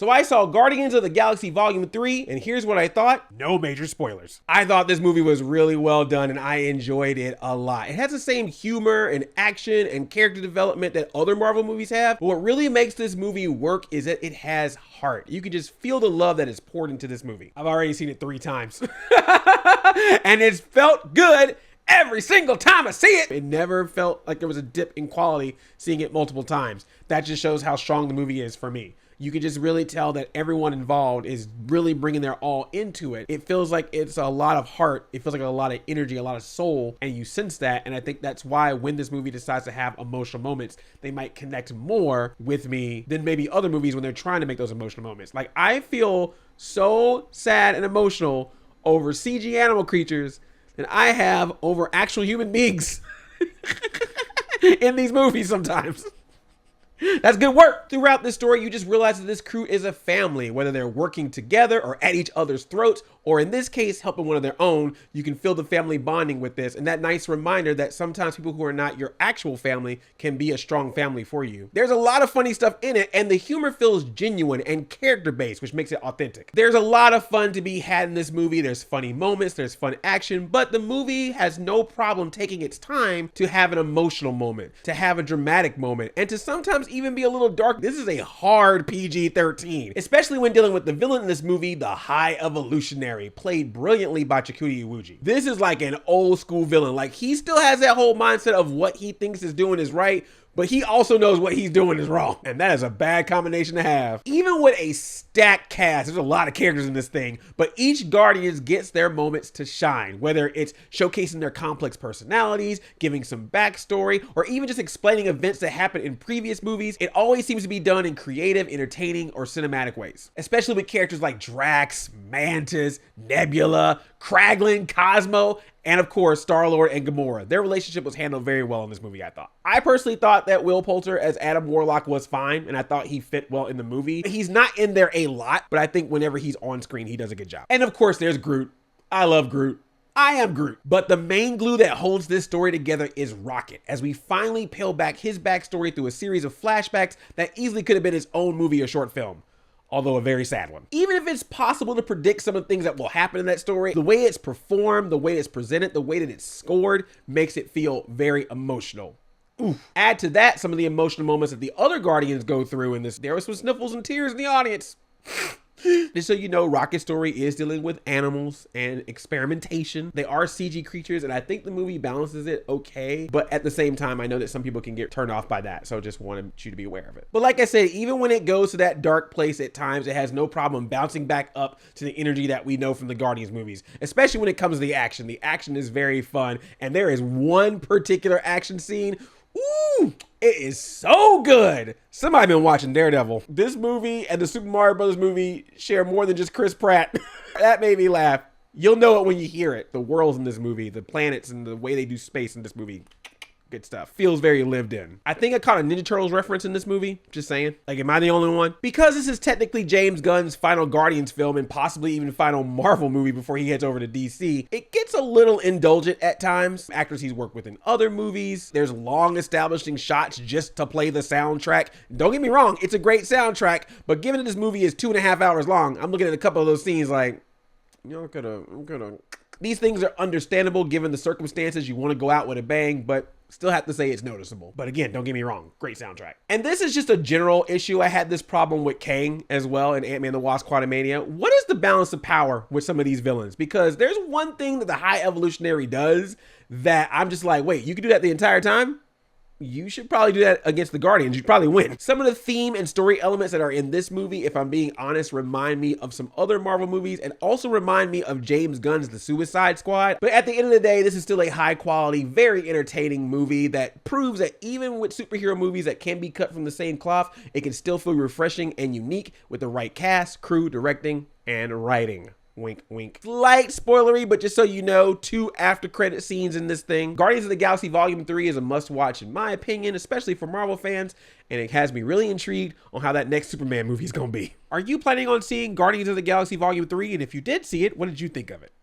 So I saw Guardians of the Galaxy Volume 3, and here's what I thought. No major spoilers. I thought this movie was really well done, and I enjoyed it a lot. It has the same humor and action and character development that other Marvel movies have, but what really makes this movie work is that it has heart. You can just feel the love that is poured into this movie. I've already seen it 3 times, and it's felt good every single time I see it. It never felt like there was a dip in quality seeing it multiple times. That just shows how strong the movie is for me. You can just really tell that everyone involved is really bringing their all into it. It feels like it's a lot of heart. It feels like a lot of energy, a lot of soul, and you sense that. And I think that's why when this movie decides to have emotional moments, they might connect more with me than maybe other movies when they're trying to make those emotional moments. Like, I feel so sad and emotional over CG animal creatures than I have over actual human beings in these movies sometimes. That's good work. Throughout this story, you just realize that this crew is a family, whether they're working together or at each other's throats, or in this case, helping one of their own. You can feel the family bonding with this, and that nice reminder that sometimes people who are not your actual family can be a strong family for you. There's a lot of funny stuff in it, and the humor feels genuine and character-based, which makes it authentic. There's a lot of fun to be had in this movie. There's funny moments, there's fun action, but the movie has no problem taking its time to have an emotional moment, to have a dramatic moment, and to sometimes even be a little dark. This is a hard PG-13, especially when dealing with the villain in this movie, the High Evolutionary, played brilliantly by Chikuti Iwuji. This is like an old school villain. Like, he still has that whole mindset of what he thinks is doing is right, but he also knows what he's doing is wrong. And that is a bad combination to have. Even with a stacked cast, there's a lot of characters in this thing, but each Guardians gets their moments to shine, whether it's showcasing their complex personalities, giving some backstory, or even just explaining events that happened in previous movies. It always seems to be done in creative, entertaining, or cinematic ways, especially with characters like Drax, Mantis, Nebula, Kraglin, Cosmo, and of course, Star-Lord and Gamora. Their relationship was handled very well in this movie, I thought. I personally thought that Will Poulter as Adam Warlock was fine, and I thought he fit well in the movie. He's not in there a lot, but I think whenever he's on screen, he does a good job. And of course, there's Groot. I love Groot. I am Groot. But the main glue that holds this story together is Rocket, as we finally peel back his backstory through a series of flashbacks that easily could have been his own movie or short film. Although a very sad one. Even if it's possible to predict some of the things that will happen in that story, the way it's performed, the way it's presented, the way that it's scored makes it feel very emotional. Oof. Add to that some of the emotional moments that the other Guardians go through in this. There was some sniffles and tears in the audience. Just so you know, Rocket's story is dealing with animals and experimentation. They are CG creatures, and I think the movie balances it okay. But at the same time, I know that some people can get turned off by that, so just wanted you to be aware of it. But like I said, even when it goes to that dark place at times, it has no problem bouncing back up to the energy that we know from the Guardians movies, especially when it comes to the action. The action is very fun, and there is one particular action scene. Ooh, it is so good. Somebody been watching Daredevil. This movie and the Super Mario Brothers movie share more than just Chris Pratt. That made me laugh. You'll know it when you hear it. The worlds in this movie, the planets, and the way they do space in this movie. Good stuff. Feels very lived in. I think I caught a Ninja Turtles reference in this movie. Just saying. Like, am I the only one? Because this is technically James Gunn's final Guardians film and possibly even final Marvel movie before he heads over to DC, it gets a little indulgent at times. Actors he's worked with in other movies. There's long establishing shots just to play the soundtrack. Don't get me wrong, it's a great soundtrack, but given that this movie is 2.5 hours long, I'm looking at a couple of those scenes like, I'm gonna. These things are understandable given the circumstances. You want to go out with a bang, but still have to say it's noticeable. But again, don't get me wrong, great soundtrack. And this is just a general issue. I had this problem with Kang as well in Ant-Man and the Wasp: Quantumania. What is the balance of power with some of these villains? Because there's one thing that the High Evolutionary does that I'm just like, wait, you can do that the entire time? You should probably do that against the Guardians. You'd probably win. Some of the theme and story elements that are in this movie, if I'm being honest, remind me of some other Marvel movies and also remind me of James Gunn's The Suicide Squad. But at the end of the day, this is still a high quality, very entertaining movie that proves that even with superhero movies that can be cut from the same cloth, it can still feel refreshing and unique with the right cast, crew, directing, and writing. Wink, wink. Slight spoilery, but just so you know, 2 after credit scenes in this thing. Guardians of the Galaxy Volume 3 is a must watch in my opinion, especially for Marvel fans, and it has me really intrigued on how that next Superman movie is gonna be. Are you planning on seeing Guardians of the Galaxy Volume 3? And if you did see it, what did you think of it?